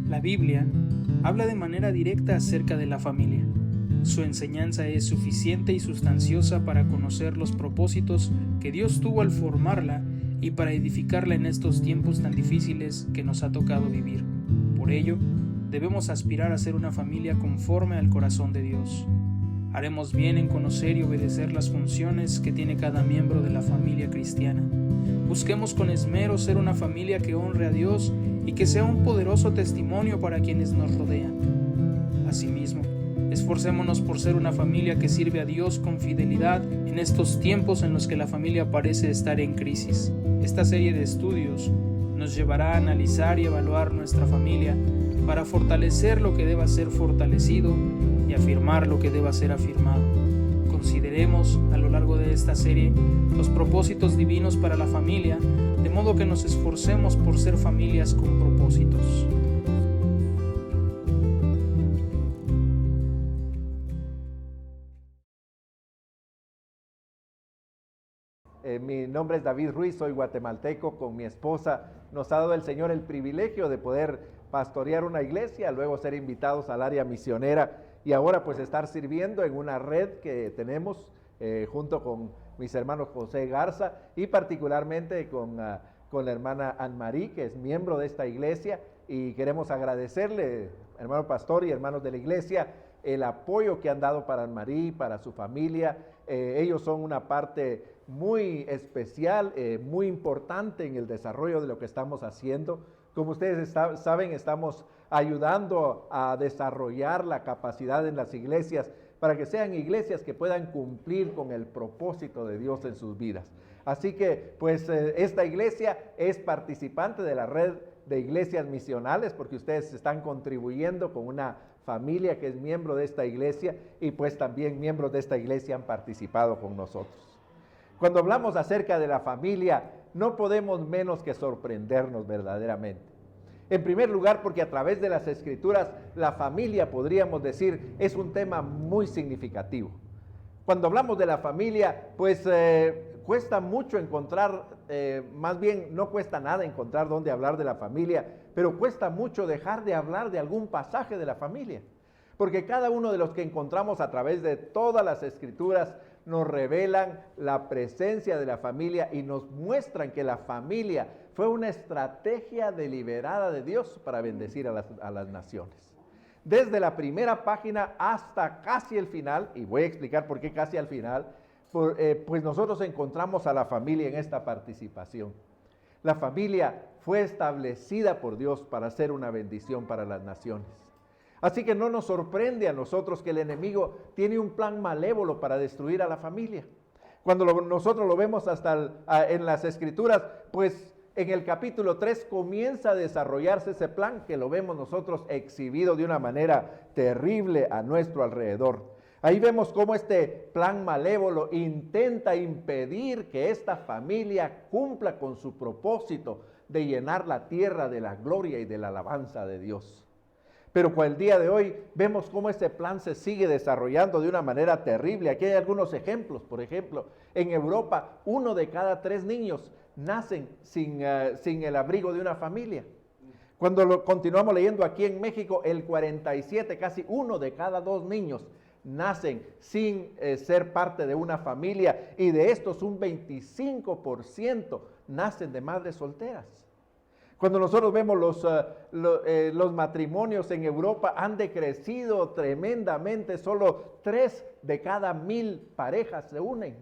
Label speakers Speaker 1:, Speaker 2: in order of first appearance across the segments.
Speaker 1: La Biblia habla de manera directa acerca de la familia. Su enseñanza es suficiente y sustanciosa para conocer los propósitos que Dios tuvo al formarla y para edificarla en estos tiempos tan difíciles que nos ha tocado vivir. Por ello, debemos aspirar a ser una familia conforme al corazón de Dios. Haremos bien en conocer y obedecer las funciones que tiene cada miembro de la familia cristiana. Busquemos con esmero ser una familia que honre a Dios y que sea un poderoso testimonio para quienes nos rodean. Asimismo, esforcémonos por ser una familia que sirve a Dios con fidelidad en estos tiempos en los que la familia parece estar en crisis. Esta serie de estudios nos llevará a analizar y evaluar nuestra familia para fortalecer lo que deba ser fortalecido y afirmar lo que deba ser afirmado. Consideremos a lo largo de esta serie los propósitos divinos para la familia, de modo que nos esforcemos por ser familias con propósitos.
Speaker 2: Mi nombre es David Ruiz, soy guatemalteco. Con mi esposa nos ha dado el Señor el privilegio de poder pastorear una iglesia, luego ser invitados al área misionera y ahora pues estar sirviendo en una red que tenemos junto con mis hermanos José Garza y particularmente con la hermana Anne-Marie, que es miembro de esta iglesia, y queremos agradecerle, hermano pastor y hermanos de la iglesia, el apoyo que han dado para Anne-Marie, para su familia. Ellos son una parte muy especial, muy importante en el desarrollo de lo que estamos haciendo. Como ustedes saben, estamos ayudando a desarrollar la capacidad en las iglesias para que sean iglesias que puedan cumplir con el propósito de Dios en sus vidas. Así que, pues, esta iglesia es participante de la red de iglesias misionales porque ustedes están contribuyendo con una familia que es miembro de esta iglesia y pues también miembros de esta iglesia han participado con nosotros. Cuando hablamos acerca de la familia, no podemos menos que sorprendernos verdaderamente. En primer lugar, porque a través de las Escrituras, la familia, podríamos decir, es un tema muy significativo. Cuando hablamos de la familia, pues cuesta mucho encontrar, más bien no cuesta nada encontrar dónde hablar de la familia, pero cuesta mucho dejar de hablar de algún pasaje de la familia. Porque cada uno de los que encontramos a través de todas las Escrituras nos revelan la presencia de la familia y nos muestran que la familia fue una estrategia deliberada de Dios para bendecir a las naciones. Desde la primera página hasta casi el final, y voy a explicar por qué casi al final, pues nosotros encontramos a la familia en esta participación. La familia fue establecida por Dios para ser una bendición para las naciones. Así que no nos sorprende a nosotros que el enemigo tiene un plan malévolo para destruir a la familia. Cuando nosotros lo vemos en las Escrituras, pues en el capítulo 3 comienza a desarrollarse ese plan que lo vemos nosotros exhibido de una manera terrible a nuestro alrededor. Ahí vemos cómo este plan malévolo intenta impedir que esta familia cumpla con su propósito de llenar la tierra de la gloria y de la alabanza de Dios. Pero con el día de hoy vemos cómo ese plan se sigue desarrollando de una manera terrible. Aquí hay algunos ejemplos. Por ejemplo, en Europa, 1 de cada 3 niños nacen sin el abrigo de una familia. Cuando continuamos leyendo aquí en México, el 47, casi 1 de cada 2 niños nacen sin ser parte de una familia, y de estos un 25% nacen de madres solteras. Cuando nosotros vemos los matrimonios en Europa han decrecido tremendamente, solo 3 de cada 1000 parejas se unen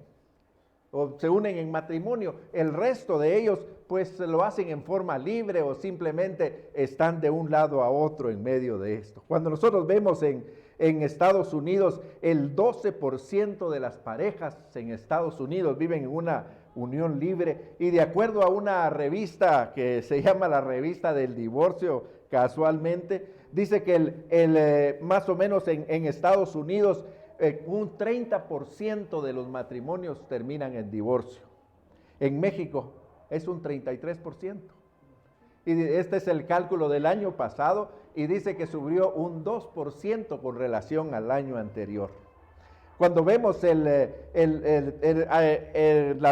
Speaker 2: en matrimonio. El resto de ellos pues lo hacen en forma libre o simplemente están de un lado a otro en medio de esto. Cuando nosotros vemos en Estados Unidos, el 12% de las parejas en Estados Unidos viven en una unión libre, y de acuerdo a una revista que se llama la Revista del Divorcio, casualmente, dice que más o menos en Estados Unidos un 30% de los matrimonios terminan en divorcio. En México es un 33%. Y este es el cálculo del año pasado y dice que subió un 2% con relación al año anterior. Cuando vemos la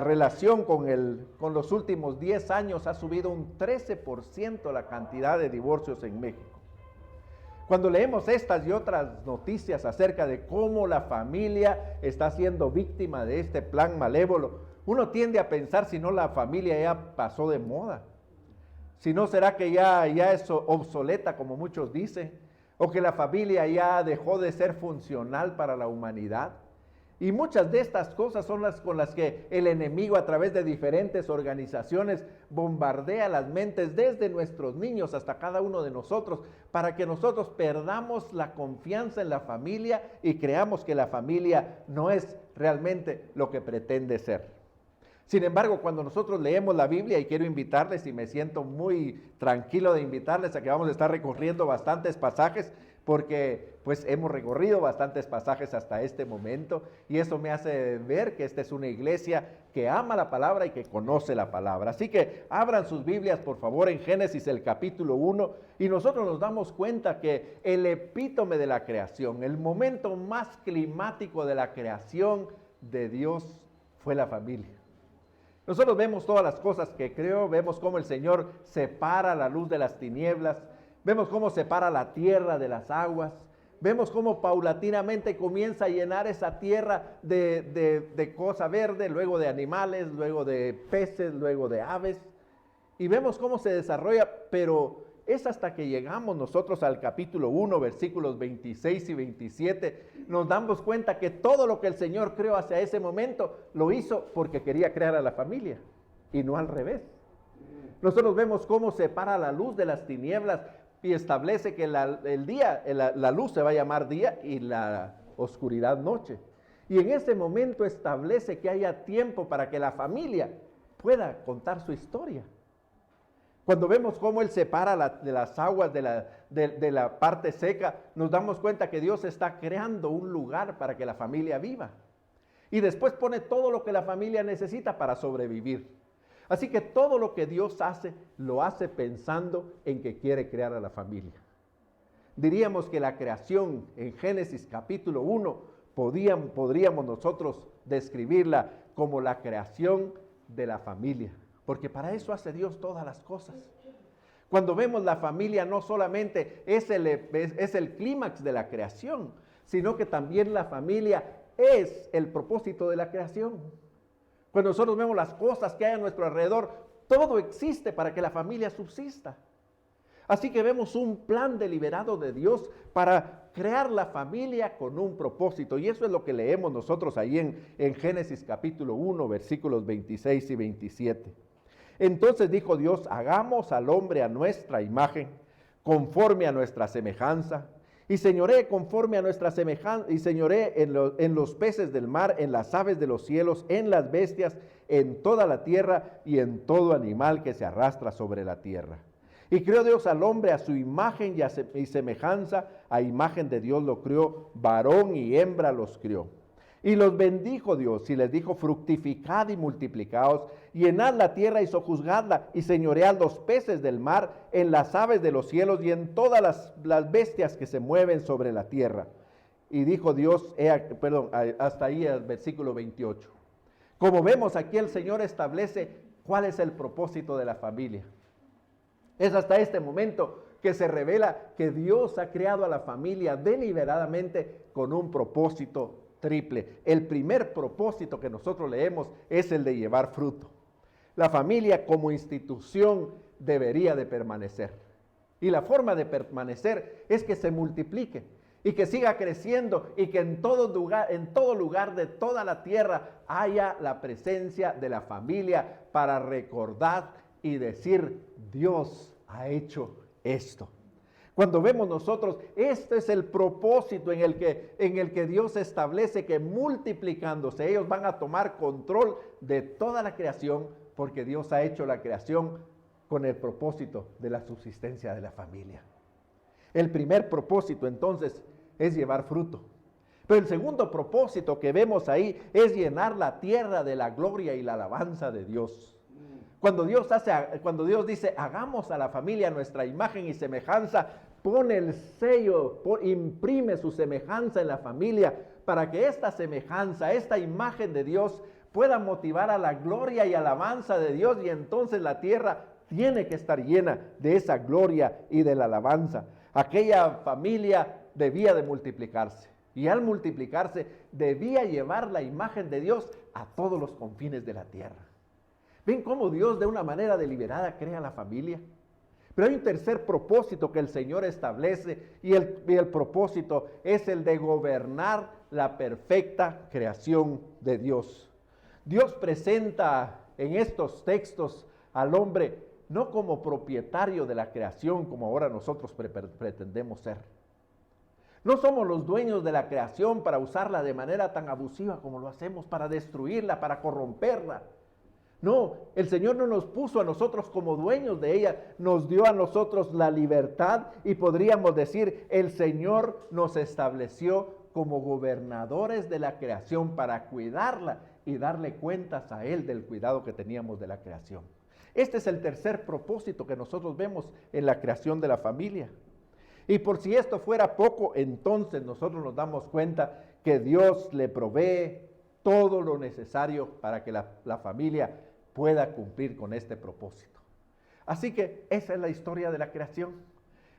Speaker 2: relación con los últimos 10 años, ha subido un 13% la cantidad de divorcios en México. Cuando leemos estas y otras noticias acerca de cómo la familia está siendo víctima de este plan malévolo, uno tiende a pensar si no la familia ya pasó de moda. Si no, será que ya es obsoleta, como muchos dicen, o que la familia ya dejó de ser funcional para la humanidad. Y muchas de estas cosas son las con las que el enemigo, a través de diferentes organizaciones, bombardea las mentes desde nuestros niños hasta cada uno de nosotros, para que nosotros perdamos la confianza en la familia y creamos que la familia no es realmente lo que pretende ser. Sin embargo, cuando nosotros leemos la Biblia, y quiero invitarles, y me siento muy tranquilo de invitarles a que vamos a estar recorriendo bastantes pasajes, porque pues hemos recorrido bastantes pasajes hasta este momento, y eso me hace ver que esta es una iglesia que ama la palabra y que conoce la palabra. Así que abran sus Biblias, por favor, en Génesis el capítulo 1, y nosotros nos damos cuenta que el epítome de la creación, el momento más climático de la creación de Dios, fue la familia. Nosotros vemos todas las cosas que creó, vemos cómo el Señor separa la luz de las tinieblas, vemos cómo separa la tierra de las aguas, vemos cómo paulatinamente comienza a llenar esa tierra de cosa verde, luego de animales, luego de peces, luego de aves, y vemos cómo se desarrolla, pero es hasta que llegamos nosotros al capítulo 1, versículos 26 y 27, nos damos cuenta que todo lo que el Señor creó hacia ese momento, lo hizo porque quería crear a la familia, y no al revés. Nosotros vemos cómo separa la luz de las tinieblas, y establece que la luz se va a llamar día y la oscuridad noche. Y en ese momento establece que haya tiempo para que la familia pueda contar su historia. Cuando vemos cómo Él separa de las aguas de la parte seca, nos damos cuenta que Dios está creando un lugar para que la familia viva. Y después pone todo lo que la familia necesita para sobrevivir. Así que todo lo que Dios hace, lo hace pensando en que quiere crear a la familia. Diríamos que la creación en Génesis capítulo 1, podríamos nosotros describirla como la creación de la familia. Porque para eso hace Dios todas las cosas. Cuando vemos la familia, no solamente es el clímax de la creación, sino que también la familia es el propósito de la creación. Cuando nosotros vemos las cosas que hay a nuestro alrededor, todo existe para que la familia subsista. Así que vemos un plan deliberado de Dios para crear la familia con un propósito. Y eso es lo que leemos nosotros ahí en Génesis capítulo 1, versículos 26 y 27. Entonces dijo Dios: hagamos al hombre a nuestra imagen, conforme a nuestra semejanza, y señoree conforme a nuestra semejanza, y señoree en los peces del mar, en las aves de los cielos, en las bestias, en toda la tierra y en todo animal que se arrastra sobre la tierra. Y creó Dios al hombre a su imagen y semejanza, a imagen de Dios lo creó, varón y hembra los crió. Y los bendijo Dios y les dijo: fructificad y multiplicaos, llenad la tierra y sojuzgadla, y señoread los peces del mar, en las aves de los cielos y en todas las bestias que se mueven sobre la tierra. Y dijo Dios, hasta ahí el versículo 28. Como vemos aquí, el Señor establece cuál es el propósito de la familia. Es hasta este momento que se revela que Dios ha creado a la familia deliberadamente con un propósito triple. El primer propósito que nosotros leemos es el de llevar fruto. La familia como institución debería de permanecer. Y la forma de permanecer es que se multiplique y que siga creciendo, y que en todo lugar de toda la tierra haya la presencia de la familia para recordar y decir: Dios ha hecho esto. Cuando vemos nosotros, este es el propósito en el que Dios establece que multiplicándose ellos van a tomar control de toda la creación, porque Dios ha hecho la creación con el propósito de la subsistencia de la familia. El primer propósito entonces es llevar fruto. Pero el segundo propósito que vemos ahí es llenar la tierra de la gloria y la alabanza de Dios. Cuando Dios dice: hagamos a la familia nuestra imagen y semejanza, pone el sello, imprime su semejanza en la familia, para que esta semejanza, esta imagen de Dios pueda motivar a la gloria y alabanza de Dios, y entonces la tierra tiene que estar llena de esa gloria y de la alabanza. Aquella familia debía de multiplicarse. Y al multiplicarse, debía llevar la imagen de Dios a todos los confines de la tierra. ¿Ven cómo Dios de una manera deliberada crea la familia? Pero hay un tercer propósito que el Señor establece y el propósito es el de gobernar la perfecta creación de Dios. Dios presenta en estos textos al hombre no como propietario de la creación como ahora nosotros pretendemos ser. No somos los dueños de la creación para usarla de manera tan abusiva como lo hacemos, para destruirla, para corromperla. No, el Señor no nos puso a nosotros como dueños de ella, nos dio a nosotros la libertad y podríamos decir, el Señor nos estableció como gobernadores de la creación para cuidarla y darle cuentas a Él del cuidado que teníamos de la creación. Este es el tercer propósito que nosotros vemos en la creación de la familia. Y por si esto fuera poco, entonces nosotros nos damos cuenta que Dios le provee todo lo necesario para que la familia pueda cumplir con este propósito. Así que esa es la historia de la creación.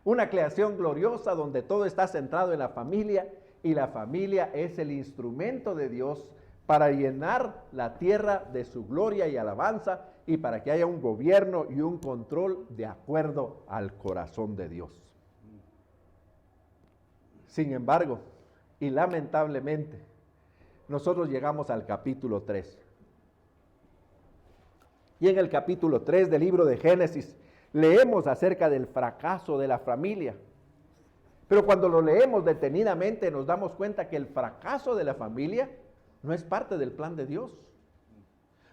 Speaker 2: Una creación gloriosa donde todo está centrado en la familia y la familia es el instrumento de Dios para llenar la tierra de su gloria y alabanza y para que haya un gobierno y un control de acuerdo al corazón de Dios. Sin embargo, y lamentablemente, nosotros llegamos al capítulo 3. Y en el capítulo 3 del libro de Génesis leemos acerca del fracaso de la familia. Pero cuando lo leemos detenidamente nos damos cuenta que el fracaso de la familia no es parte del plan de Dios.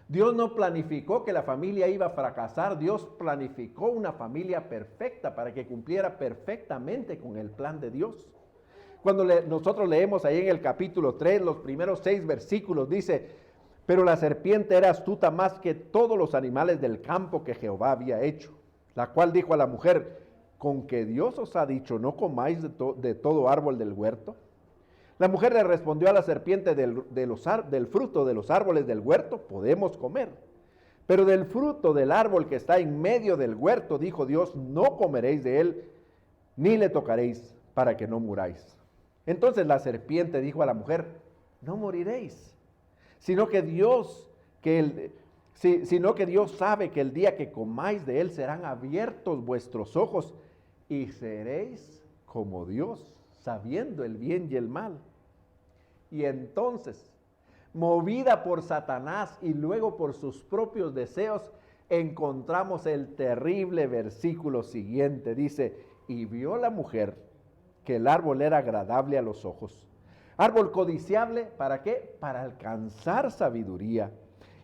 Speaker 2: Dios no planificó que la familia iba a fracasar, Dios planificó una familia perfecta para que cumpliera perfectamente con el plan de Dios. Cuando nosotros leemos ahí en el capítulo 3, los primeros 6 versículos, dice: pero la serpiente era astuta más que todos los animales del campo que Jehová había hecho, la cual dijo a la mujer: ¿con que Dios os ha dicho no comáis de todo árbol del huerto? La mujer le respondió a la serpiente: del fruto de los árboles del huerto podemos comer, pero del fruto del árbol que está en medio del huerto, dijo Dios, no comeréis de él, ni le tocaréis, para que no muráis. Entonces la serpiente dijo a la mujer: no moriréis, sino que Dios sabe que el día que comáis de él serán abiertos vuestros ojos y seréis como Dios, sabiendo el bien y el mal. Y entonces, movida por Satanás y luego por sus propios deseos, encontramos el terrible versículo siguiente. Dice: y vio la mujer que el árbol era agradable a los ojos, árbol codiciable, ¿para qué? Para alcanzar sabiduría.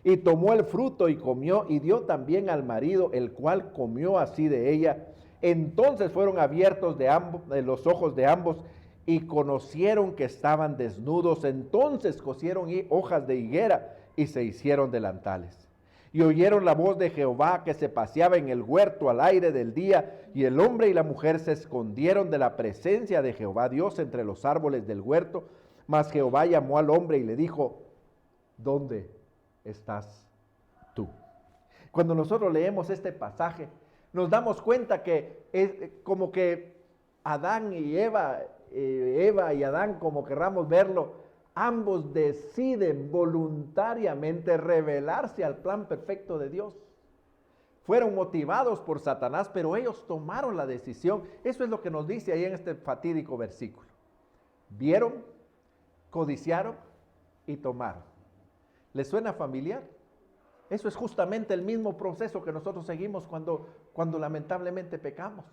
Speaker 2: Y tomó el fruto y comió, y dio también al marido, el cual comió así de ella. Entonces fueron abiertos de los ojos de ambos, y conocieron que estaban desnudos. Entonces cosieron hojas de higuera, y se hicieron delantales. Y oyeron la voz de Jehová que se paseaba en el huerto al aire del día, y el hombre y la mujer se escondieron de la presencia de Jehová Dios entre los árboles del huerto. Mas Jehová llamó al hombre y le dijo: ¿dónde estás tú? Cuando nosotros leemos este pasaje, nos damos cuenta que es como que Adán y Eva y Adán, como querramos verlo, ambos deciden voluntariamente rebelarse al plan perfecto de Dios. Fueron motivados por Satanás, pero ellos tomaron la decisión. Eso es lo que nos dice ahí en este fatídico versículo. Vieron, codiciaron y tomaron. ¿Les suena familiar? Eso es justamente el mismo proceso que nosotros seguimos cuando lamentablemente pecamos.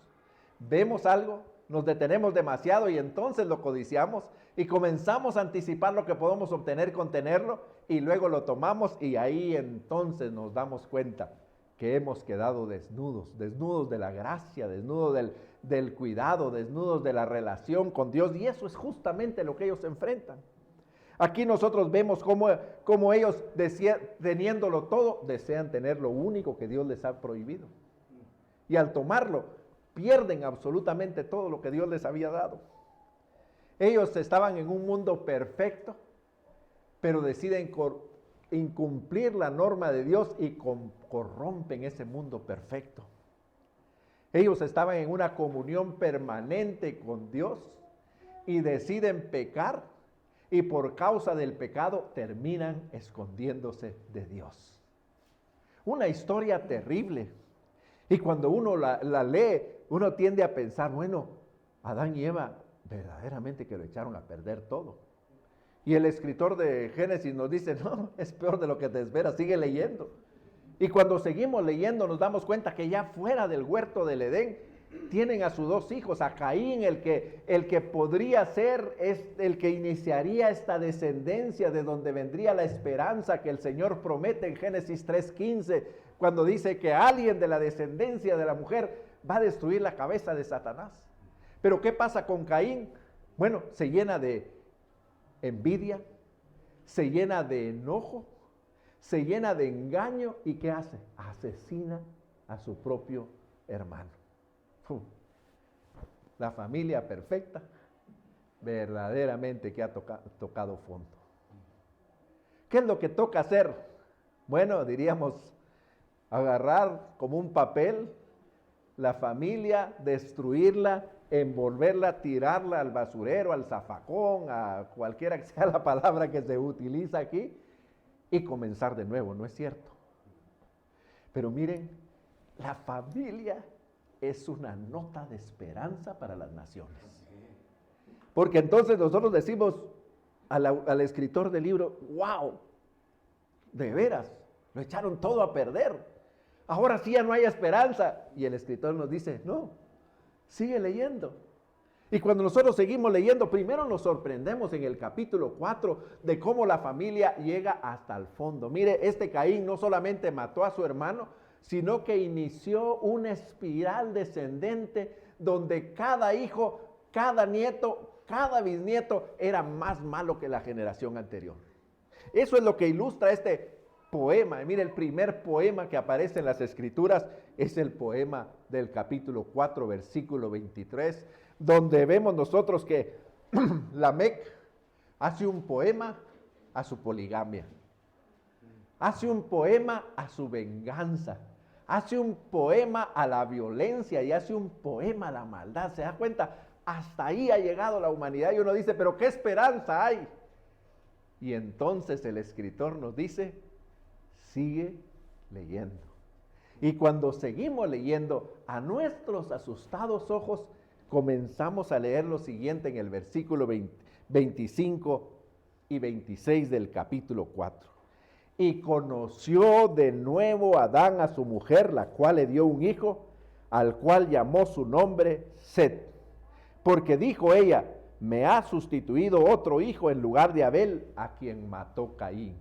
Speaker 2: Vemos algo, nos detenemos demasiado y entonces lo codiciamos y comenzamos a anticipar lo que podemos obtener con tenerlo y luego lo tomamos y ahí entonces nos damos cuenta que hemos quedado desnudos de la gracia, desnudos del cuidado, desnudos de la relación con Dios, y eso es justamente lo que ellos enfrentan. Aquí nosotros vemos cómo ellos, teniéndolo todo, desean tener lo único que Dios les ha prohibido. Y al tomarlo, pierden absolutamente todo lo que Dios les había dado. Ellos estaban en un mundo perfecto, pero deciden incumplir la norma de Dios y corrompen ese mundo perfecto. Ellos estaban en una comunión permanente con Dios y deciden pecar, y por causa del pecado terminan escondiéndose de Dios. Una historia terrible. Y cuando uno la lee, uno tiende a pensar, bueno, Adán y Eva verdaderamente que lo echaron a perder todo. Y el escritor de Génesis nos dice, no, es peor de lo que te espera, sigue leyendo. Y cuando seguimos leyendo nos damos cuenta que ya fuera del huerto del Edén tienen a sus dos hijos, a Caín, el que podría ser el que iniciaría esta descendencia de donde vendría la esperanza que el Señor promete en Génesis 3:15, cuando dice que alguien de la descendencia de la mujer va a destruir la cabeza de Satanás. Pero ¿qué pasa con Caín? Bueno, se llena de envidia, se llena de enojo, se llena de engaño, y ¿qué hace? Asesina a su propio hermano. La familia perfecta, verdaderamente que ha tocado fondo. ¿Qué es lo que toca hacer? Bueno, diríamos, agarrar como un papel la familia, destruirla, envolverla, tirarla al basurero, al zafacón, a cualquiera que sea la palabra que se utiliza aquí, y comenzar de nuevo, ¿no es cierto? Pero miren, la familia es una nota de esperanza para las naciones. Porque entonces nosotros decimos al escritor del libro, wow, de veras, lo echaron todo a perder. Ahora sí ya no hay esperanza. Y el escritor nos dice, no, sigue leyendo. Y cuando nosotros seguimos leyendo, primero nos sorprendemos en el capítulo 4 de cómo la familia llega hasta el fondo. Mire, este Caín no solamente mató a su hermano, sino que inició una espiral descendente donde cada hijo, cada nieto, cada bisnieto era más malo que la generación anterior. Eso es lo que ilustra este poema. Mire, el primer poema que aparece en las Escrituras es el poema del capítulo 4, versículo 23, donde vemos nosotros que Lamec hace un poema a su poligamia, hace un poema a su venganza, hace un poema a la violencia y hace un poema a la maldad. ¿Se da cuenta? Hasta ahí ha llegado la humanidad y uno dice, pero ¿qué esperanza hay? Y entonces el escritor nos dice, sigue leyendo. Y cuando seguimos leyendo, a nuestros asustados ojos, comenzamos a leer lo siguiente en el versículo 25 y 26 del capítulo 4. Y conoció de nuevo Adán a su mujer, la cual le dio un hijo, al cual llamó su nombre Set. Porque dijo ella, me ha sustituido otro hijo en lugar de Abel, a quien mató Caín.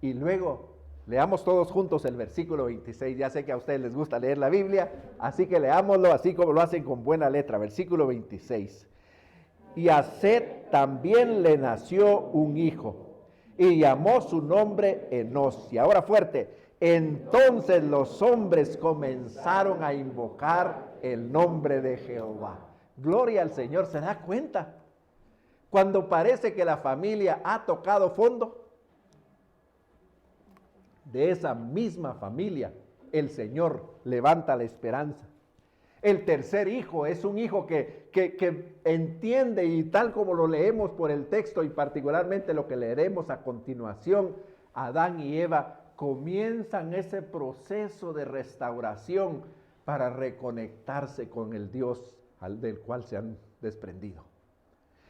Speaker 2: Y luego, leamos todos juntos el versículo 26. Ya sé que a ustedes les gusta leer la Biblia, así que leámoslo así como lo hacen con buena letra. Versículo 26. Y a Set también le nació un hijo, y llamó su nombre Enos. Y ahora fuerte, entonces los hombres comenzaron a invocar el nombre de Jehová. Gloria al Señor. ¿Se da cuenta? Cuando parece que la familia ha tocado fondo, de esa misma familia el Señor levanta la esperanza. El tercer hijo es un hijo que entiende, y tal como lo leemos por el texto y particularmente lo que leeremos a continuación, Adán y Eva comienzan ese proceso de restauración para reconectarse con el Dios del cual se han desprendido.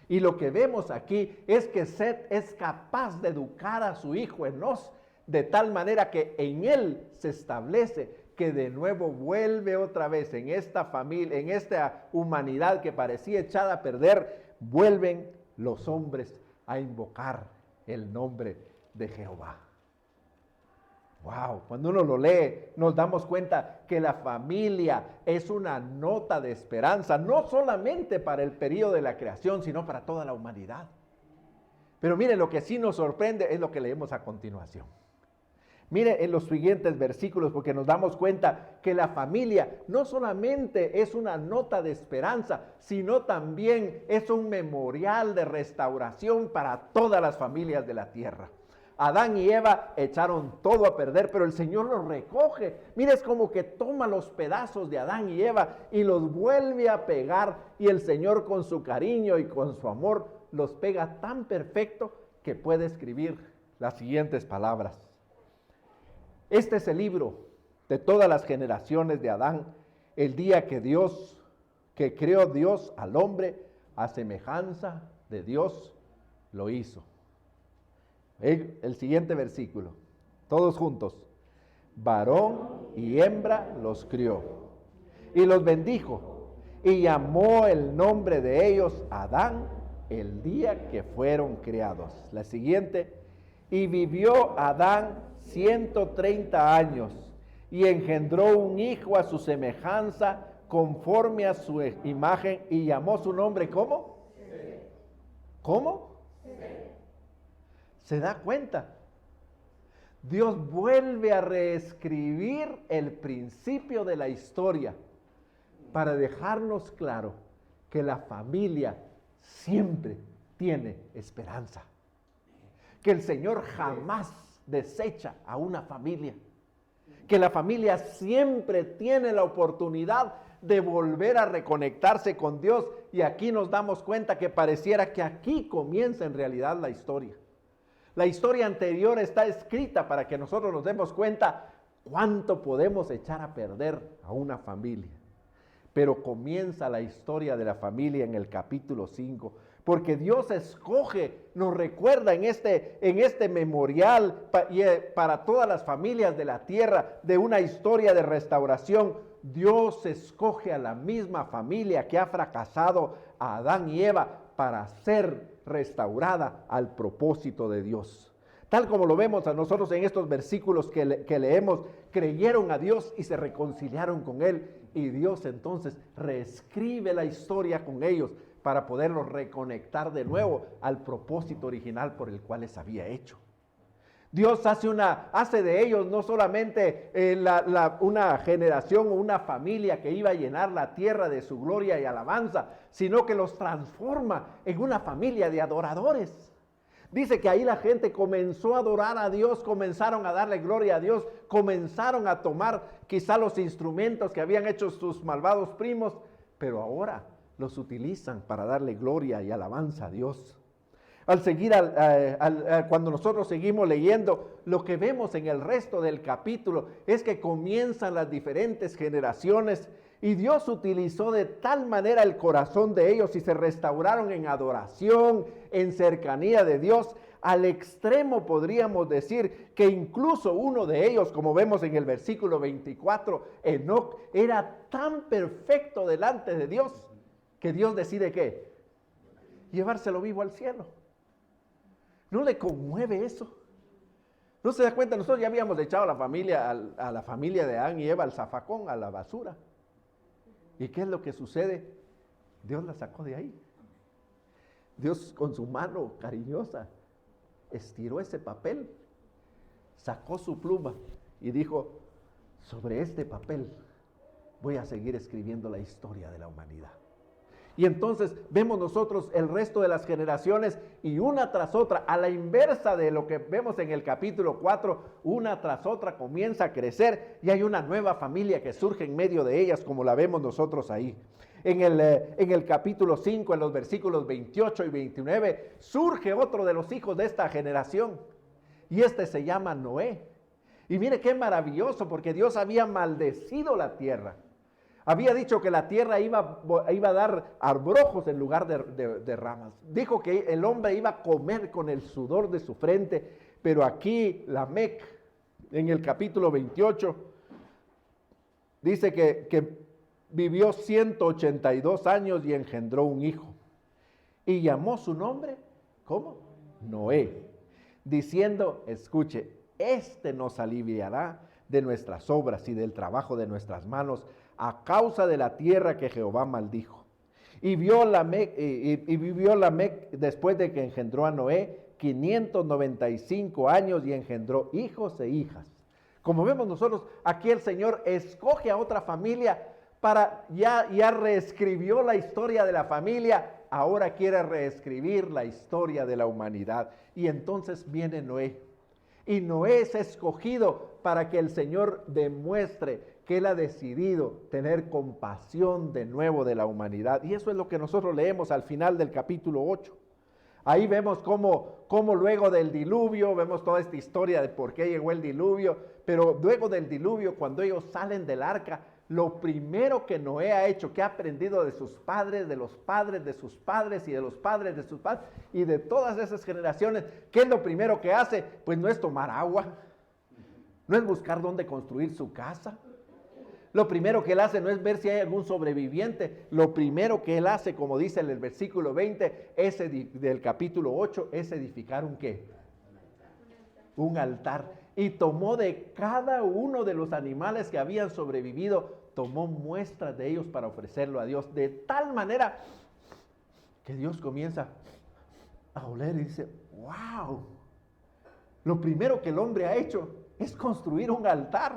Speaker 2: Y lo que vemos aquí es que Set es capaz de educar a su hijo Enos de tal manera que en él se establece que de nuevo vuelve otra vez en esta familia, en esta humanidad que parecía echada a perder, vuelven los hombres a invocar el nombre de Jehová. Wow, cuando uno lo lee, nos damos cuenta que la familia es una nota de esperanza, no solamente para el periodo de la creación, sino para toda la humanidad. Pero mire, lo que sí nos sorprende es lo que leemos a continuación. Mire en los siguientes versículos, porque nos damos cuenta que la familia no solamente es una nota de esperanza, sino también es un memorial de restauración para todas las familias de la tierra. Adán y Eva echaron todo a perder, pero el Señor los recoge. Mira, es como que toma los pedazos de Adán y Eva y los vuelve a pegar, y el Señor con su cariño y con su amor los pega tan perfecto que puede escribir las siguientes palabras. Este es el libro de todas las generaciones de Adán, el día que creó Dios al hombre, a semejanza de Dios lo hizo. El siguiente versículo, todos juntos. Varón y hembra los crió y los bendijo y llamó el nombre de ellos Adán el día que fueron creados. La siguiente, y vivió Adán 130 años y engendró un hijo a su semejanza, conforme a su imagen, y llamó su nombre, ¿cómo? ¿Cómo? ¿Se da cuenta? Dios vuelve a reescribir el principio de la historia para dejarnos claro que la familia siempre tiene esperanza. Que el Señor jamás desecha a una familia. Que la familia siempre tiene la oportunidad de volver a reconectarse con Dios. Y aquí nos damos cuenta que pareciera que aquí comienza en realidad la historia. La historia anterior está escrita para que nosotros nos demos cuenta cuánto podemos echar a perder a una familia. Pero comienza la historia de la familia en el capítulo 5, porque Dios escoge, nos recuerda en este memorial para todas las familias de la tierra, de una historia de restauración. Dios escoge a la misma familia que ha fracasado, a Adán y Eva, para ser restaurada al propósito de Dios. Tal como lo vemos a nosotros en estos versículos que leemos, creyeron a Dios y se reconciliaron con Él, y Dios entonces reescribe la historia con ellos para poderlos reconectar de nuevo al propósito original por el cual les había hecho. Dios hace de ellos no solamente una generación o una familia que iba a llenar la tierra de su gloria y alabanza, sino que los transforma en una familia de adoradores. Dice que ahí la gente comenzó a adorar a Dios, comenzaron a darle gloria a Dios, comenzaron a tomar quizá los instrumentos que habían hecho sus malvados primos, pero ahora los utilizan para darle gloria y alabanza a Dios. Cuando nosotros seguimos leyendo, lo que vemos en el resto del capítulo es que comienzan las diferentes generaciones y Dios utilizó de tal manera el corazón de ellos y se restauraron en adoración, en cercanía de Dios, al extremo podríamos decir que incluso uno de ellos, como vemos en el versículo 24, Enoc, era tan perfecto delante de Dios que Dios decide ¿qué? Llevárselo vivo al cielo. ¿No le conmueve eso? ¿No se da cuenta? Nosotros ya habíamos echado a la familia de Adán y Eva al zafacón, a la basura. ¿Y qué es lo que sucede? Dios la sacó de ahí. Dios con su mano cariñosa estiró ese papel, sacó su pluma y dijo, sobre este papel voy a seguir escribiendo la historia de la humanidad. Y entonces vemos nosotros el resto de las generaciones y una tras otra, a la inversa de lo que vemos en el capítulo 4, una tras otra comienza a crecer y hay una nueva familia que surge en medio de ellas, como la vemos nosotros ahí. En el capítulo 5, en los versículos 28 y 29, surge otro de los hijos de esta generación y este se llama Noé. Y mire qué maravilloso, porque Dios había maldecido la tierra. Había dicho que la tierra iba a dar abrojos en lugar de ramas. Dijo que el hombre iba a comer con el sudor de su frente. Pero aquí Lamec, en el capítulo 28, dice que vivió 182 años y engendró un hijo. Y llamó su nombre, ¿cómo? Noé. Diciendo, escuche, este nos aliviará de nuestras obras y del trabajo de nuestras manos, a causa de la tierra que Jehová maldijo. Y vivió Lamec después de que engendró a Noé 595 años y engendró hijos e hijas. Como vemos nosotros, aquí el Señor escoge a otra familia para ya reescribió la historia de la familia, ahora quiere reescribir la historia de la humanidad. Y entonces viene Noé Y Noé es escogido para que el Señor demuestre que Él ha decidido tener compasión de nuevo de la humanidad. Y eso es lo que nosotros leemos al final del capítulo 8. Ahí vemos cómo luego del diluvio, vemos toda esta historia de por qué llegó el diluvio, pero luego del diluvio, cuando ellos salen del arca, lo primero que Noé ha hecho, que ha aprendido de sus padres, de los padres de sus padres y de los padres de sus padres y de todas esas generaciones, ¿qué es lo primero que hace? Pues no es tomar agua, no es buscar dónde construir su casa. Lo primero que él hace no es ver si hay algún sobreviviente. Lo primero que él hace, como dice en el versículo 20 del capítulo 8, es edificar ¿un qué? Un altar. Y tomó de cada uno de los animales que habían sobrevivido, tomó muestras de ellos para ofrecerlo a Dios. De tal manera que Dios comienza a oler y dice, wow, lo primero que el hombre ha hecho es construir un altar.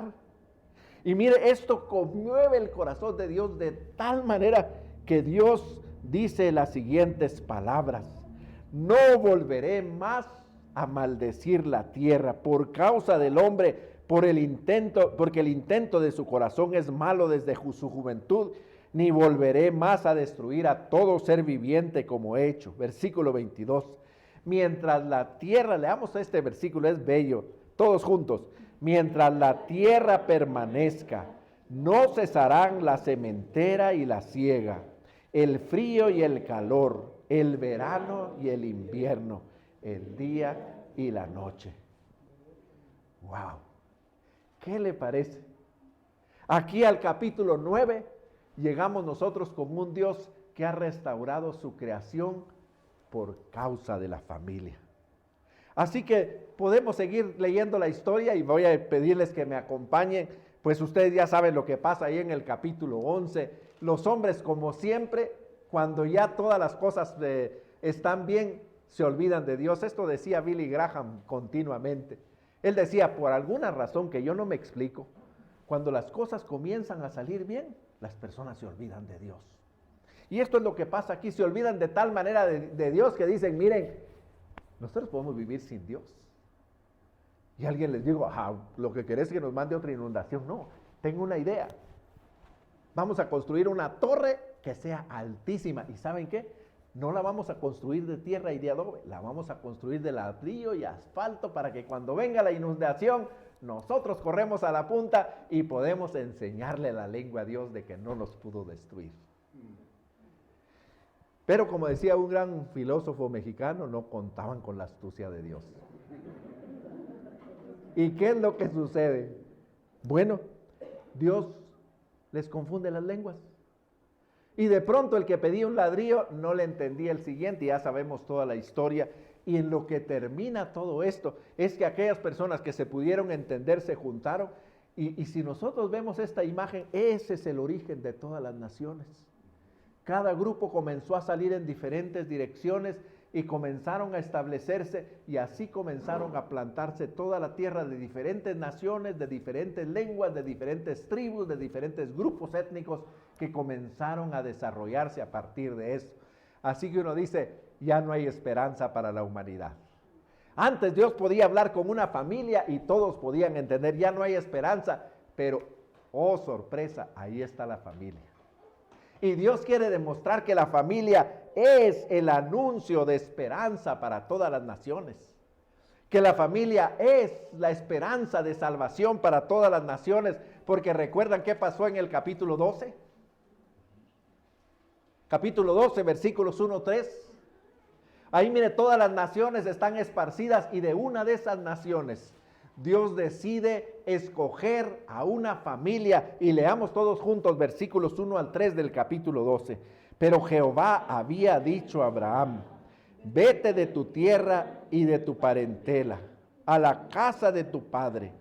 Speaker 2: Y mire, esto conmueve el corazón de Dios de tal manera que Dios dice las siguientes palabras: no volveré más a maldecir la tierra por causa del hombre, porque el intento de su corazón es malo desde su juventud, ni volveré más a destruir a todo ser viviente como he hecho. Versículo 22. Mientras la tierra, leamos este versículo, es bello, todos juntos. Mientras la tierra permanezca, no cesarán la sementera y la siega, el frío y el calor, el verano y el invierno, el día y la noche. ¡Wow! ¿Qué le parece? Aquí al capítulo 9 llegamos nosotros con un Dios que ha restaurado su creación por causa de la familia. Así que podemos seguir leyendo la historia y voy a pedirles que me acompañen, pues ustedes ya saben lo que pasa ahí en el capítulo 11. Los hombres, como siempre, cuando ya todas las cosas están bien, se olvidan de Dios. Esto decía Billy Graham continuamente. Él decía, por alguna razón que yo no me explico, cuando las cosas comienzan a salir bien, las personas se olvidan de Dios. Y esto es lo que pasa aquí, se olvidan de tal manera de Dios que dicen, miren, nosotros podemos vivir sin Dios. Y alguien les digo, lo que querés es que nos mande otra inundación. No, tengo una idea. Vamos a construir una torre que sea altísima. ¿Y saben qué? No la vamos a construir de tierra y de adobe, la vamos a construir de ladrillo y asfalto para que cuando venga la inundación, nosotros corremos a la punta y podemos enseñarle la lengua a Dios de que no nos pudo destruir. Pero como decía un gran filósofo mexicano, no contaban con la astucia de Dios. ¿Y qué es lo que sucede? Bueno, Dios les confunde las lenguas. Y de pronto el que pedía un ladrillo no le entendía el siguiente, ya sabemos toda la historia. Y en lo que termina todo esto es que aquellas personas que se pudieron entender se juntaron. Y si nosotros vemos esta imagen, ese es el origen de todas las naciones. Cada grupo comenzó a salir en diferentes direcciones y comenzaron a establecerse y así comenzaron a plantarse toda la tierra de diferentes naciones, de diferentes lenguas, de diferentes tribus, de diferentes grupos étnicos que comenzaron a desarrollarse a partir de eso. Así que uno dice, ya no hay esperanza para la humanidad. Antes Dios podía hablar con una familia y todos podían entender, ya no hay esperanza, pero, oh sorpresa, ahí está la familia. Y Dios quiere demostrar que la familia es el anuncio de esperanza para todas las naciones. Que la familia es la esperanza de salvación para todas las naciones. Porque recuerdan qué pasó en el capítulo 12. Capítulo 12, versículos 1-3. Ahí mire, todas las naciones están esparcidas y de una de esas naciones Dios decide escoger a una familia y leamos todos juntos versículos 1-3 del capítulo 12. Pero Jehová había dicho a Abraham, vete de tu tierra y de tu parentela, a la casa de tu padre,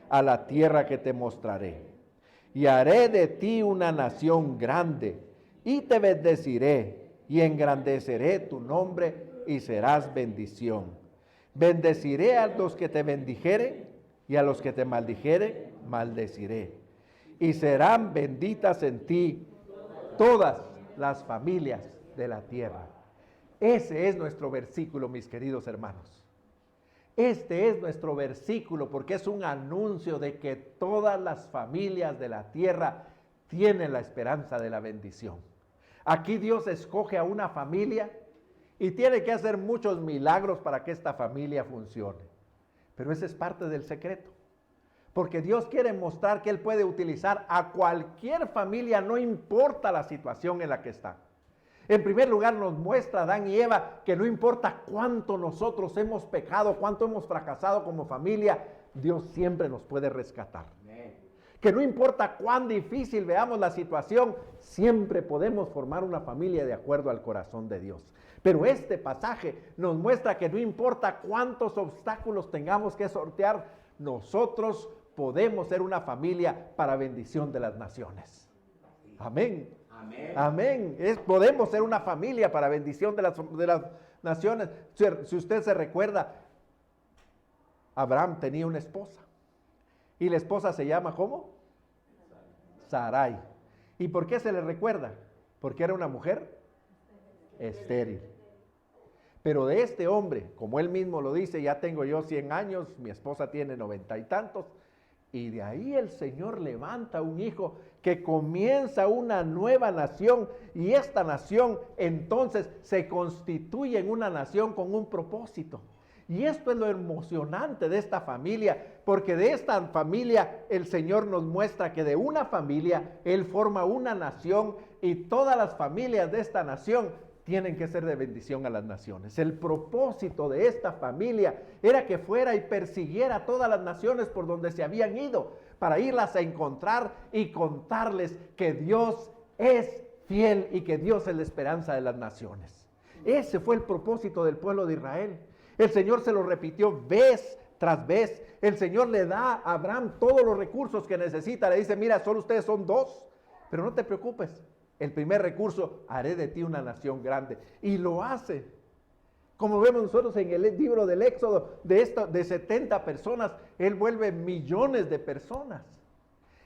Speaker 2: a la tierra que te mostraré. Y haré de ti una nación grande, y te bendeciré, y engrandeceré tu nombre, y serás bendición. Bendeciré a los que te bendijeren, y a los que te maldijeren, maldeciré. Y serán benditas en ti todas las familias de la tierra. Ese es nuestro versículo, mis queridos hermanos. Este es nuestro versículo porque es un anuncio de que todas las familias de la tierra tienen la esperanza de la bendición. Aquí Dios escoge a una familia y tiene que hacer muchos milagros para que esta familia funcione. Pero ese es parte del secreto. Porque Dios quiere mostrar que Él puede utilizar a cualquier familia, no importa la situación en la que está. En primer lugar nos muestra Adán y Eva que no importa cuánto nosotros hemos pecado, cuánto hemos fracasado como familia, Dios siempre nos puede rescatar. Que no importa cuán difícil veamos la situación, siempre podemos formar una familia de acuerdo al corazón de Dios. Pero este pasaje nos muestra que no importa cuántos obstáculos tengamos que sortear, nosotros podemos ser una familia para bendición de las naciones. Amén. Amén. Amén. Podemos ser una familia para bendición de las naciones. Si usted se recuerda, Abraham tenía una esposa. Y la esposa se llama, ¿cómo? Sarai. ¿Y por qué se le recuerda? Porque era una mujer estéril. Pero de este hombre, como él mismo lo dice, ya tengo yo 100 años, mi esposa tiene 90 y tantos, y de ahí el Señor levanta un hijo que comienza una nueva nación, y esta nación entonces se constituye en una nación con un propósito. Y esto es lo emocionante de esta familia, porque de esta familia el Señor nos muestra que de una familia Él forma una nación, y todas las familias de esta nación tienen que ser de bendición a las naciones. El propósito de esta familia era que fuera y persiguiera a todas las naciones por donde se habían ido, para irlas a encontrar y contarles que Dios es fiel y que Dios es la esperanza de las naciones. Ese fue el propósito del pueblo de Israel. El Señor se lo repitió vez tras vez. El Señor le da a Abraham todos los recursos que necesita. Le dice, mira, solo ustedes son dos, pero no te preocupes. El primer recurso, haré de ti una nación grande. Y lo hace. Como vemos nosotros en el libro del Éxodo, de 70 personas, Él vuelve millones de personas.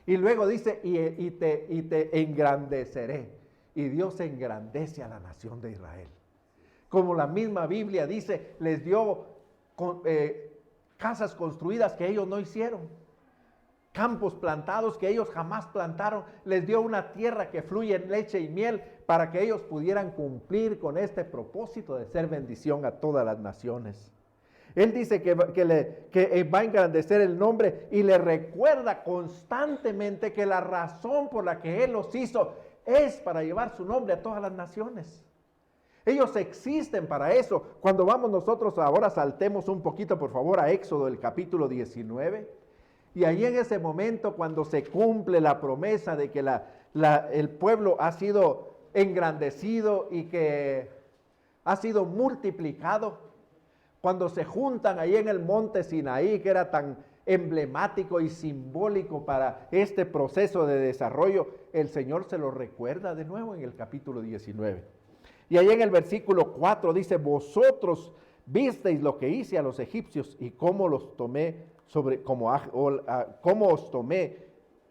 Speaker 2: Y luego dice, y te engrandeceré. Y Dios engrandece a la nación de Israel. Como la misma Biblia dice, les dio casas construidas que ellos no hicieron. Campos plantados que ellos jamás plantaron, les dio una tierra que fluye en leche y miel para que ellos pudieran cumplir con este propósito de ser bendición a todas las naciones. Él dice que va a engrandecer el nombre y le recuerda constantemente que la razón por la que Él los hizo es para llevar su nombre a todas las naciones. Ellos existen para eso. Cuando vamos nosotros ahora, saltemos un poquito por favor a Éxodo, el capítulo 19. Y ahí en ese momento, cuando se cumple la promesa de que el pueblo ha sido engrandecido y que ha sido multiplicado, cuando se juntan ahí en el monte Sinaí, que era tan emblemático y simbólico para este proceso de desarrollo, el Señor se lo recuerda de nuevo en el capítulo 19. Y ahí en el versículo 4 dice, vosotros visteis lo que hice a los egipcios y cómo los tomé cómo os tomé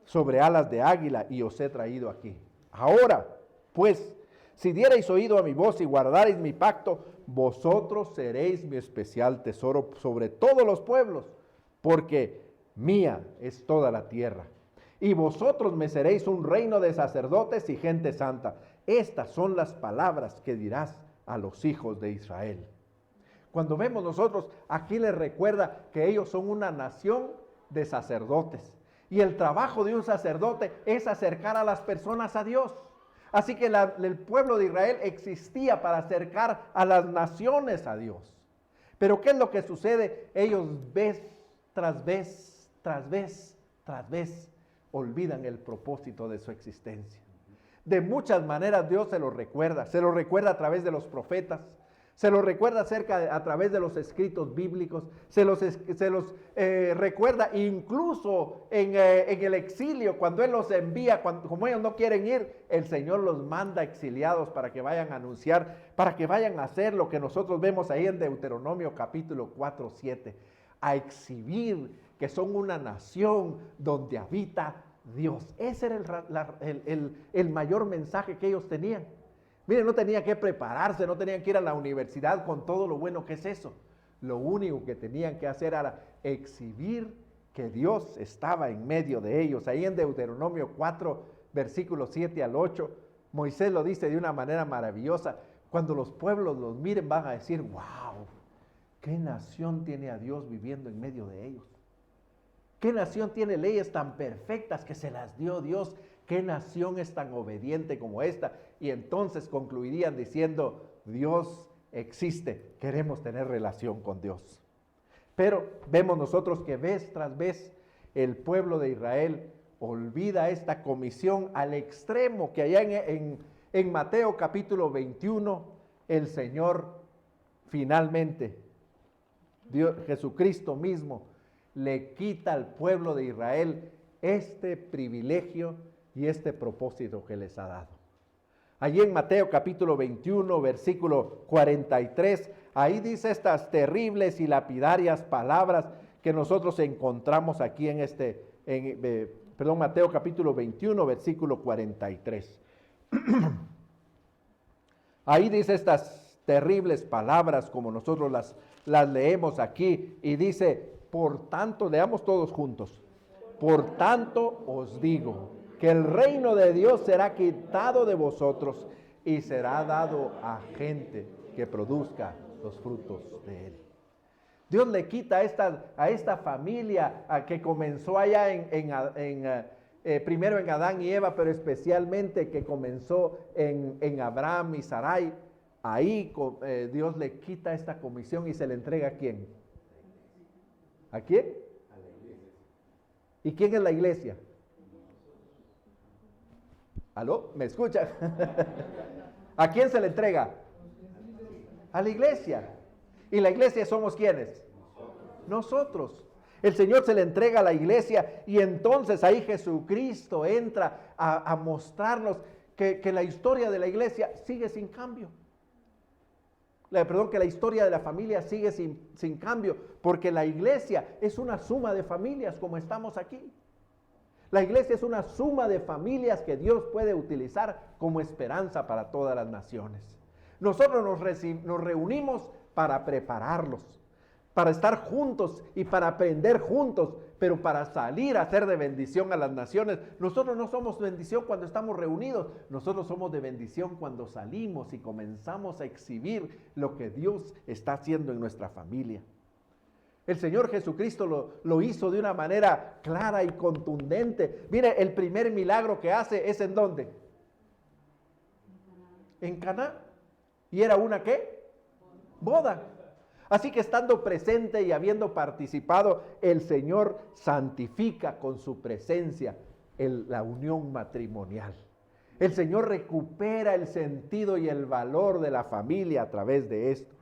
Speaker 2: sobre alas de águila y os he traído aquí. Ahora, pues, si diereis oído a mi voz y guardareis mi pacto, vosotros seréis mi especial tesoro sobre todos los pueblos, porque mía es toda la tierra. Y vosotros me seréis un reino de sacerdotes y gente santa. Estas son las palabras que dirás a los hijos de Israel. Cuando vemos nosotros, aquí les recuerda que ellos son una nación de sacerdotes. Y el trabajo de un sacerdote es acercar a las personas a Dios. Así que el pueblo de Israel existía para acercar a las naciones a Dios. Pero ¿qué es lo que sucede? Ellos vez tras vez, tras vez, tras vez, olvidan el propósito de su existencia. De muchas maneras Dios se lo recuerda a través de los profetas, se lo recuerda a través de los escritos bíblicos, se los recuerda incluso en el exilio, cuando Él los envía, como ellos no quieren ir, el Señor los manda exiliados para que vayan a anunciar, para que vayan a hacer lo que nosotros vemos ahí en Deuteronomio capítulo 4, 7, a exhibir que son una nación donde habita Dios. Ese era el mayor mensaje que ellos tenían. Miren, no tenían que prepararse, no tenían que ir a la universidad con todo lo bueno que es eso. Lo único que tenían que hacer era exhibir que Dios estaba en medio de ellos. Ahí en Deuteronomio 4, versículos 7 al 8, Moisés lo dice de una manera maravillosa. Cuando los pueblos los miren van a decir, wow, ¿qué nación tiene a Dios viviendo en medio de ellos? ¿Qué nación tiene leyes tan perfectas que se las dio Dios? ¿Qué nación es tan obediente como esta? Y entonces concluirían diciendo, Dios existe, queremos tener relación con Dios. Pero vemos nosotros que vez tras vez el pueblo de Israel olvida esta comisión al extremo que allá en Mateo capítulo 21, el Señor finalmente, Dios, Jesucristo mismo, le quita al pueblo de Israel este privilegio y este propósito que les ha dado. Allí en Mateo capítulo 21, versículo 43, ahí dice estas terribles y lapidarias palabras que nosotros encontramos aquí Mateo capítulo 21, versículo 43. Ahí dice estas terribles palabras como nosotros las leemos aquí y dice, por tanto, leamos todos juntos, por tanto os digo, que el reino de Dios será quitado de vosotros y será dado a gente que produzca los frutos de él. Dios le quita a esta familia que comenzó allá primero en Adán y Eva, pero especialmente que comenzó en Abraham y Sarai. Ahí Dios le quita esta comisión y se le entrega ¿a quién? ¿A quién? A la iglesia. ¿Y quién es la iglesia? ¿Aló? ¿Me escuchan? ¿A quién se le entrega? A la iglesia. ¿Y la iglesia somos quiénes? Nosotros. El Señor se le entrega a la iglesia y entonces ahí Jesucristo entra a mostrarnos que la historia de la iglesia sigue sin cambio. Que la historia de la familia sigue sin cambio, porque la iglesia es una suma de familias como estamos aquí. La iglesia es una suma de familias que Dios puede utilizar como esperanza para todas las naciones. Nosotros nos reunimos para prepararlos, para estar juntos y para aprender juntos, pero para salir a ser de bendición a las naciones. Nosotros no somos bendición cuando estamos reunidos, nosotros somos de bendición cuando salimos y comenzamos a exhibir lo que Dios está haciendo en nuestra familia. El Señor Jesucristo lo hizo de una manera clara y contundente. Mire, el primer milagro que hace es ¿en dónde? En Caná. ¿Y era una qué? Boda. Así que estando presente y habiendo participado, el Señor santifica con su presencia la unión matrimonial. El Señor recupera el sentido y el valor de la familia a través de esto.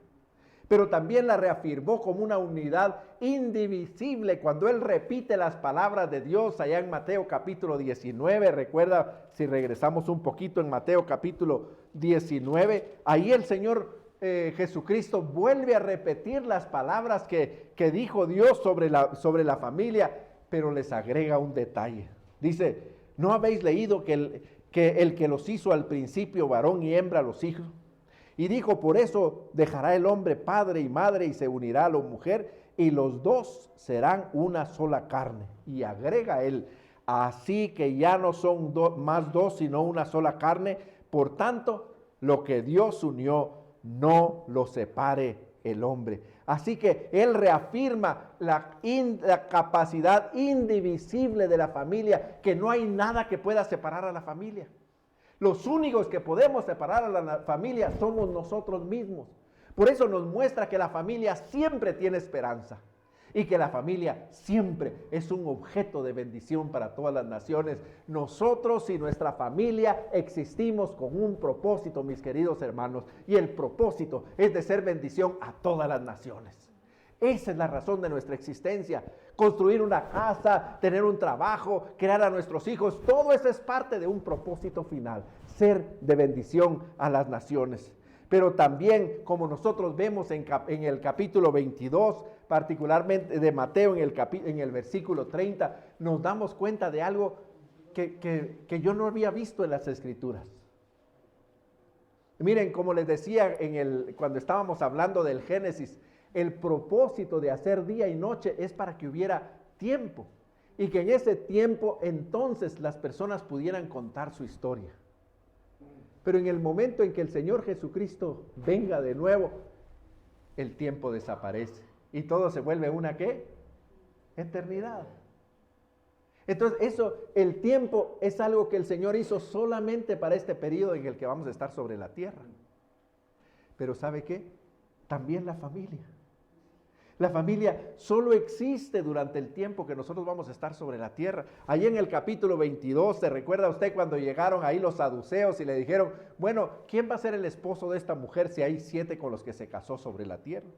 Speaker 2: Pero también la reafirmó como una unidad indivisible cuando Él repite las palabras de Dios allá en Mateo capítulo 19. Recuerda, si regresamos un poquito en Mateo capítulo 19, ahí el Señor Jesucristo vuelve a repetir las palabras que dijo Dios sobre la familia, pero les agrega un detalle. Dice, ¿no habéis leído que el que los hizo al principio, varón y hembra, los hizo? Y dijo, por eso dejará el hombre padre y madre y se unirá a la mujer y los dos serán una sola carne. Y agrega él, así que ya no son más dos sino una sola carne. Por tanto, lo que Dios unió, no lo separe el hombre. Así que él reafirma la capacidad indivisible de la familia, que no hay nada que pueda separar a la familia. Los únicos que podemos separar a la familia somos nosotros mismos. Por eso nos muestra que la familia siempre tiene esperanza y que la familia siempre es un objeto de bendición para todas las naciones. Nosotros y nuestra familia existimos con un propósito, mis queridos hermanos, y el propósito es de ser bendición a todas las naciones. Esa es la razón de nuestra existencia. Construir una casa, tener un trabajo, crear a nuestros hijos, todo eso es parte de un propósito final, ser de bendición a las naciones. Pero también, como nosotros vemos en el capítulo 22, particularmente de Mateo, en el versículo 30, nos damos cuenta de algo que yo no había visto en las Escrituras. Miren, como les decía cuando estábamos hablando del Génesis, El propósito de hacer día y noche es para que hubiera tiempo y que en ese tiempo entonces las personas pudieran contar su historia. Pero en el momento en que el Señor Jesucristo venga de nuevo, el tiempo desaparece y todo se vuelve una ¿qué? Eternidad. Entonces el tiempo es algo que el Señor hizo solamente para este periodo en el que vamos a estar sobre la tierra. Pero ¿sabe qué? También la familia. La familia solo existe durante el tiempo que nosotros vamos a estar sobre la tierra. Ahí en el capítulo 22, ¿se recuerda usted cuando llegaron ahí los saduceos y le dijeron, bueno, ¿quién va a ser el esposo de esta mujer si hay 7 con los que se casó sobre la tierra?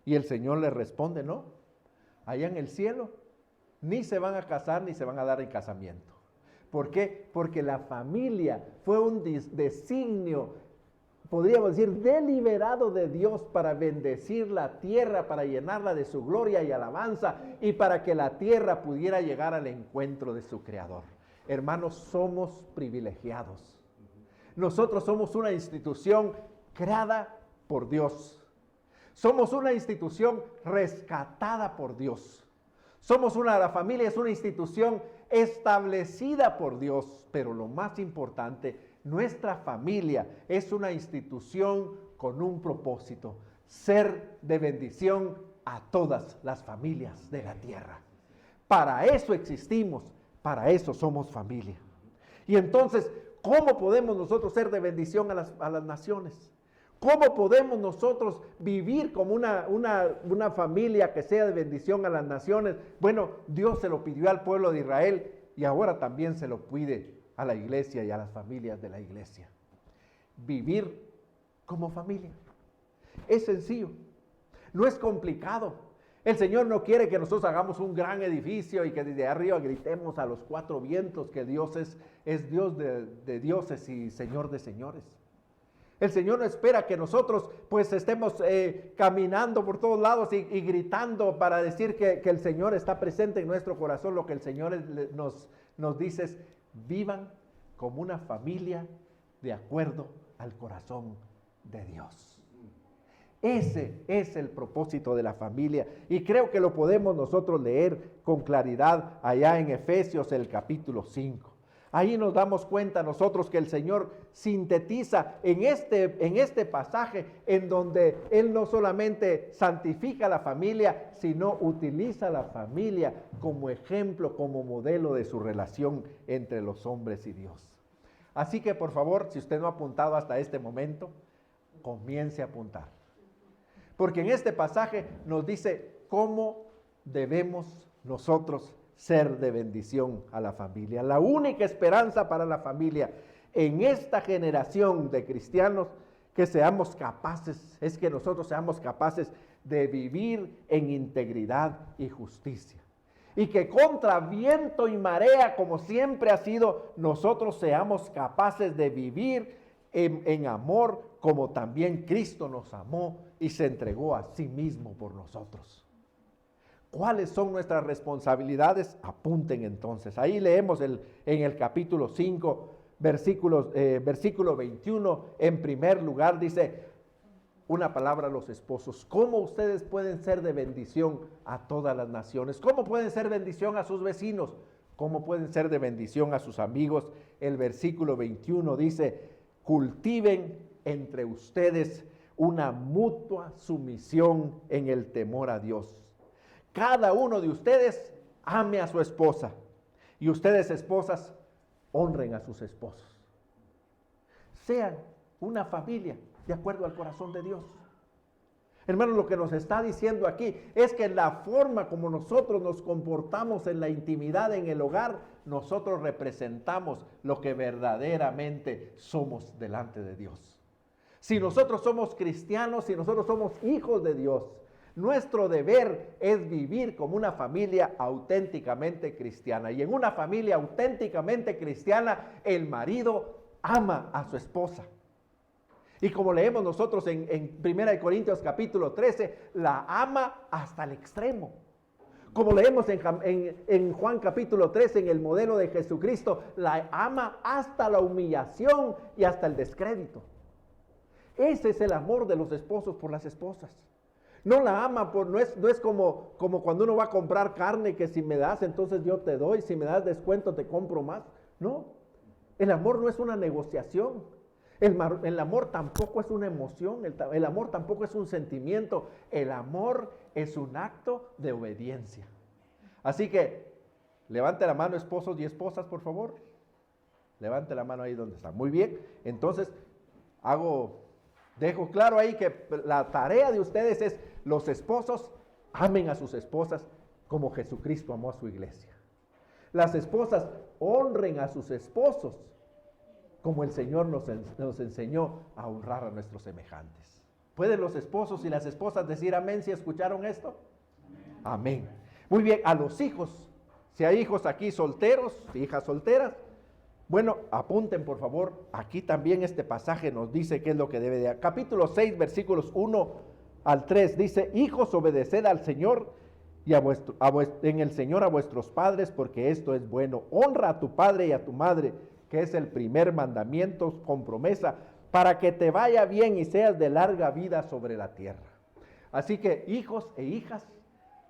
Speaker 2: Y el Señor les responde, no, allá en el cielo ni se van a casar ni se van a dar en casamiento. ¿Por qué? Porque la familia fue un designio, podríamos decir, deliberado de Dios para bendecir la tierra, para llenarla de su gloria y alabanza y para que la tierra pudiera llegar al encuentro de su Creador. Hermanos, somos privilegiados. Nosotros somos una institución creada por Dios. Somos una institución rescatada por Dios. La familia es una institución establecida por Dios, pero lo más importante, nuestra familia es una institución con un propósito, ser de bendición a todas las familias de la tierra. Para eso existimos, para eso somos familia. Y entonces, ¿cómo podemos nosotros ser de bendición a las naciones? ¿Cómo podemos nosotros vivir como una familia que sea de bendición a las naciones? Bueno, Dios se lo pidió al pueblo de Israel y ahora también se lo pide a la iglesia y a las familias de la iglesia. Vivir como familia. Es sencillo, no es complicado. El Señor no quiere que nosotros hagamos un gran edificio y que desde arriba gritemos a los 4 vientos que Dios es Dios de dioses y Señor de señores. El Señor no espera que nosotros pues estemos caminando por todos lados y gritando para decir que el Señor está presente en nuestro corazón. Lo que el Señor nos dice es, vivan como una familia de acuerdo al corazón de Dios. Ese es el propósito de la familia y creo que lo podemos nosotros leer con claridad allá en Efesios el capítulo 5. Ahí nos damos cuenta nosotros que el Señor sintetiza en este pasaje en donde Él no solamente santifica a la familia, sino utiliza la familia como ejemplo, como modelo de su relación entre los hombres y Dios. Así que por favor, si usted no ha apuntado hasta este momento, comience a apuntar. Porque en este pasaje nos dice cómo debemos nosotros ser de bendición a la familia. La única esperanza para la familia en esta generación de cristianos que nosotros seamos capaces de vivir en integridad y justicia. Y que contra viento y marea, como siempre ha sido, nosotros seamos capaces de vivir en amor, como también Cristo nos amó y se entregó a sí mismo por nosotros. ¿Cuáles son nuestras responsabilidades? Apunten entonces. Ahí leemos en el capítulo 5, versículo 21, en primer lugar dice una palabra a los esposos. ¿Cómo ustedes pueden ser de bendición a todas las naciones? ¿Cómo pueden ser bendición a sus vecinos? ¿Cómo pueden ser de bendición a sus amigos? El versículo 21 dice, cultiven entre ustedes una mutua sumisión en el temor a Dios. Cada uno de ustedes ame a su esposa y ustedes, esposas, honren a sus esposos. Sean una familia de acuerdo al corazón de Dios. Hermanos, lo que nos está diciendo aquí es que la forma como nosotros nos comportamos en la intimidad, en el hogar, nosotros representamos lo que verdaderamente somos delante de Dios. Si nosotros somos cristianos, si nosotros somos hijos de Dios, nuestro deber es vivir como una familia auténticamente cristiana. Y en una familia auténticamente cristiana, el marido ama a su esposa. Y como leemos nosotros en 1 Corintios capítulo 13, la ama hasta el extremo. Como leemos en Juan capítulo 13, en el modelo de Jesucristo, la ama hasta la humillación y hasta el descrédito. Ese es el amor de los esposos por las esposas. No la ama, no es como cuando uno va a comprar carne, que si me das, entonces yo te doy, si me das descuento te compro más. No, el amor no es una negociación. El amor tampoco es una emoción, el amor tampoco es un sentimiento. El amor es un acto de obediencia. Así que, levante la mano esposos y esposas, por favor. Levante la mano ahí donde está. Muy bien, entonces dejo claro ahí que la tarea de ustedes es: los esposos amen a sus esposas como Jesucristo amó a su iglesia. Las esposas honren a sus esposos como el Señor nos enseñó a honrar a nuestros semejantes. ¿Pueden los esposos y las esposas decir amén si escucharon esto? Amén. Muy bien, a los hijos, si hay hijos aquí solteros, hijas solteras, bueno, apunten por favor, aquí también este pasaje nos dice qué es lo que debe de... Capítulo 6, versículos 1 al 3, dice: hijos, obedeced al Señor y en el Señor a vuestros padres, porque esto es bueno. Honra a tu padre y a tu madre, que es el primer mandamiento con promesa, para que te vaya bien y seas de larga vida sobre la tierra. Así que, hijos e hijas,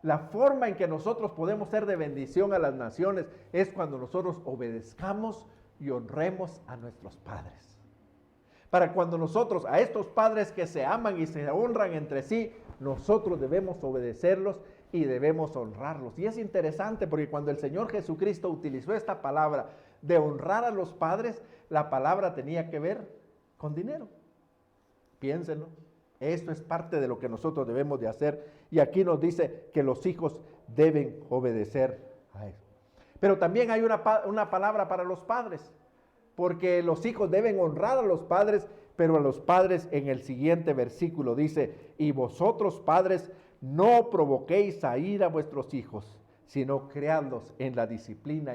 Speaker 2: la forma en que nosotros podemos ser de bendición a las naciones es cuando nosotros obedezcamos y honremos a nuestros padres. Para cuando nosotros, a estos padres que se aman y se honran entre sí, nosotros debemos obedecerlos y debemos honrarlos. Y es interesante porque cuando el Señor Jesucristo utilizó esta palabra de honrar a los padres, la palabra tenía que ver con dinero. Piénsenlo. Esto es parte de lo que nosotros debemos de hacer. Y aquí nos dice que los hijos deben obedecer a eso. Pero también hay una palabra para los padres, porque los hijos deben honrar a los padres, pero a los padres en el siguiente versículo dice: y vosotros, padres, no provoquéis a ira a vuestros hijos, sino criadlos en la disciplina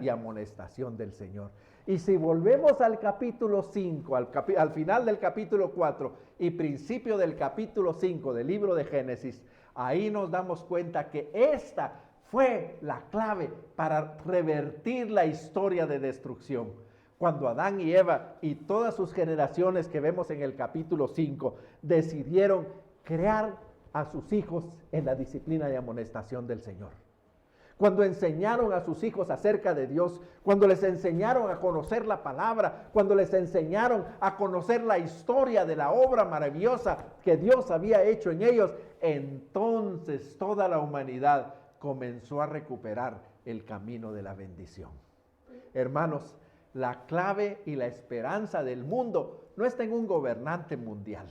Speaker 2: y amonestación del Señor. Y si volvemos al capítulo 5, al final del capítulo 4 y principio del capítulo 5 del libro de Génesis, ahí nos damos cuenta que esta fue la clave para revertir la historia de destrucción. Cuando Adán y Eva y todas sus generaciones que vemos en el capítulo 5 decidieron crear a sus hijos en la disciplina y amonestación del Señor. Cuando enseñaron a sus hijos acerca de Dios, cuando les enseñaron a conocer la palabra, cuando les enseñaron a conocer la historia de la obra maravillosa que Dios había hecho en ellos, entonces toda la humanidad comenzó a recuperar el camino de la bendición. Hermanos, la clave y la esperanza del mundo no está en un gobernante mundial.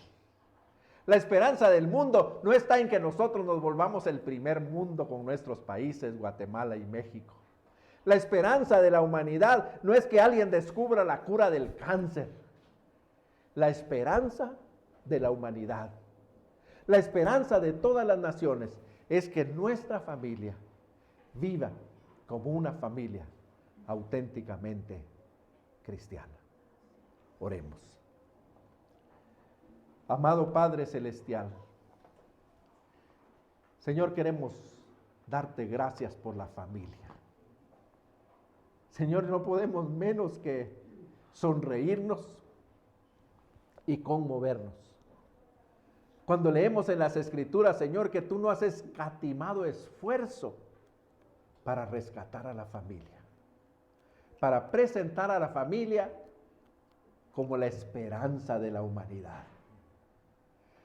Speaker 2: La esperanza del mundo no está en que nosotros nos volvamos el primer mundo con nuestros países, Guatemala y México. La esperanza de la humanidad no es que alguien descubra la cura del cáncer. La esperanza de la humanidad, la esperanza de todas las naciones, es que nuestra familia viva como una familia auténticamente cristiana. Oremos. Amado Padre Celestial, Señor, queremos darte gracias por la familia. Señor, no podemos menos que sonreírnos y conmovernos cuando leemos en las Escrituras, Señor, que tú no has escatimado esfuerzo para rescatar a la familia, para presentar a la familia como la esperanza de la humanidad.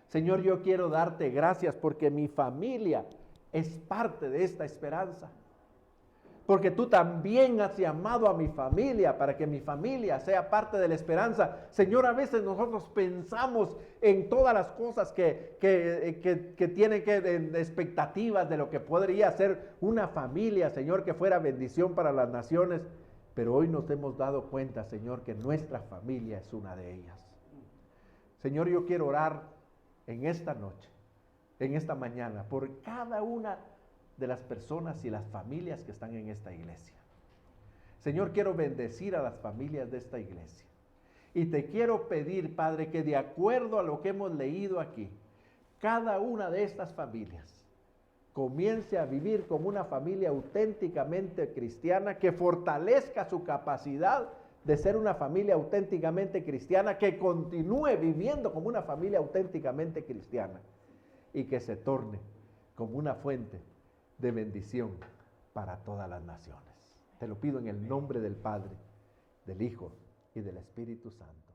Speaker 2: Señor, yo quiero darte gracias porque mi familia es parte de esta esperanza. Porque tú también has llamado a mi familia para que mi familia sea parte de la esperanza. Señor, a veces nosotros pensamos en todas las cosas que tienen expectativas de lo que podría ser una familia, Señor, que fuera bendición para las naciones. Pero hoy nos hemos dado cuenta, Señor, que nuestra familia es una de ellas. Señor, yo quiero orar en esta noche, en esta mañana, por cada una de las personas y las familias que están en esta iglesia. Señor, quiero bendecir a las familias de esta iglesia. Y te quiero pedir, Padre, que de acuerdo a lo que hemos leído aquí, cada una de estas familias comience a vivir como una familia auténticamente cristiana, que fortalezca su capacidad de ser una familia auténticamente cristiana, que continúe viviendo como una familia auténticamente cristiana y que se torne como una fuente de bendición para todas las naciones. Te lo pido en el nombre del Padre, del Hijo y del Espíritu Santo.